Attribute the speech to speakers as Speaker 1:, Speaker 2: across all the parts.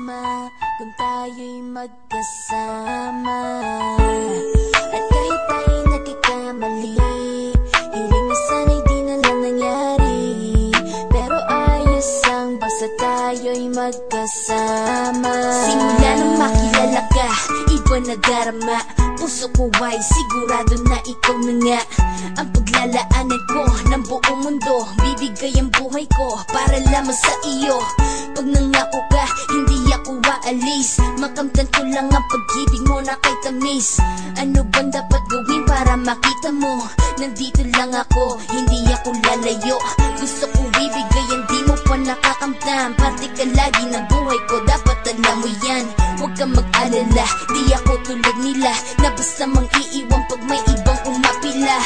Speaker 1: masama kung tayo'y magkasama. At kahit tayo'y nagkakamali, hiling na sana'y di na lang nangyari. Pero ayos ang basta tayo'y magkasama. Simula nang makilala ka, iba na darama. Puso ko ay sigurado na ikaw na nga ang paglalaanan ko ng buong mundo. Bibigay ang buhay ko para lamang sa iyo. Pag nangako ka, hindi ako aalis. Makamtan ko lang ang pag-ibig mo na kay tamis. Ano bang dapat gawin para makita mo? Nandito lang ako, hindi ako lalayo. Gusto ko ibigay ang di mo pa nakakamtan. Parte ka lagi ng buhay ko, dapat alam mo yan. Huwag kang mag-alala, di ako tulad nila na basta mang iiwan pag may ibang umapila.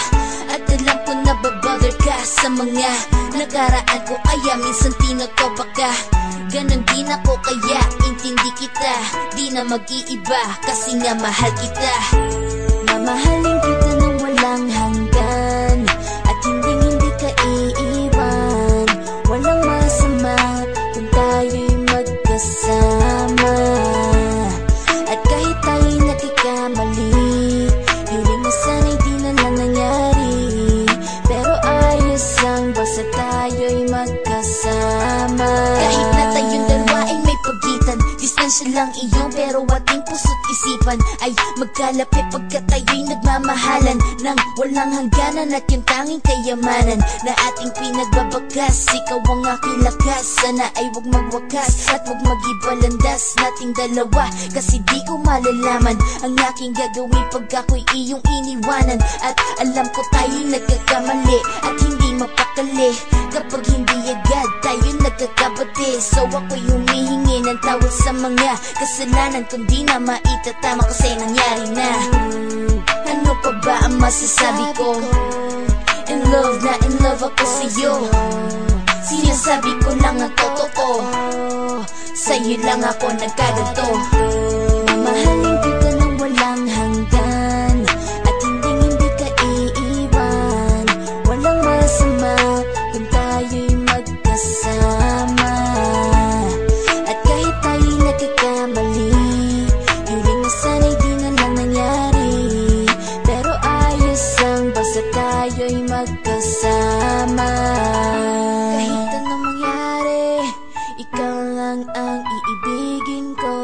Speaker 1: At alam ko na babother ka sa mga nakaraan ko, kaya minsan tinotopa ka. Ganon din ako kaya intindi kita. Di na mag-iiba kasi nga mahal kita. Mamahalin kita nang walang hanggan at hindi ka iiwan. Walang masama kung tayo'y magkasama. At kahit tayo'y nagkakamali, hiling na sana'y di na lang nangyari. Pero ayos lang basta tayo'y magkasama. Kahit na tayong dalawa ay may pagitan, distansya lang iyon pero ating puso't isipan ay magkalapit pagkat tayo'y nagmamahalan ng walang hangganan. At yung tanging kayamanan na ating pinagbabagas, ikaw ang aking lakas. Sana ay huwag magwakas at huwag mag-ibalandas nating dalawa, kasi di ko malalaman ang aking gagawin pag ako'y iyong iniwanan. At alam ko tayo'y nagkakamali at hindi mapakali kapag hindi agad tayo nagkakabati. So ako'y humihingi ng tawad sa mga kasalanan kung di na maitatama kasi nangyari na. Ano pa ba ang masasabi ko? In love na in love ako sa'yo. Sinasabi ko lang ang totoo, sa'yo lang ako nagkaganto. Mamahalin kita nang walang hanggan at hindi ka iiwan. Walang masama kung tayo'y magkasama. At kahit tayo'y nagkakamali, hiling na sana'y di na lang nangyari. Pero ayos lang basta tayo'y magkasama. Kahit anong mangyari, ikaw lang ang iibigin ko.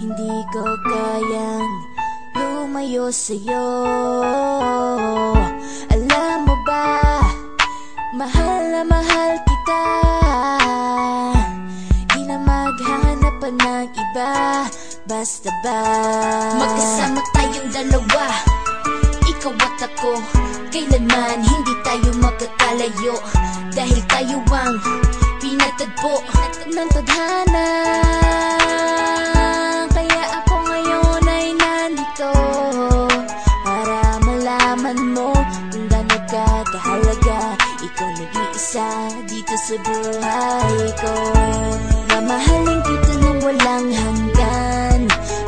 Speaker 1: Hindi ko kayang lumayo sa'yo. Alam mo ba, mahal na mahal kita. Di na maghanap pa ng iba, basta ba magkasama tayong dalawa, ikaw at ako. Kailanman hindi tayo magkakalayo, dahil tayo ang pinatagpo ng tadhana. Kaya ako ngayon ay nandito para malaman mo kung gaano ka kahalaga. Ikaw nag-iisa dito sa buhay ko. Mamahalin kita nang walang hanggan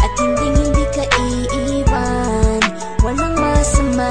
Speaker 1: at hindi ka iiwan. Walang masama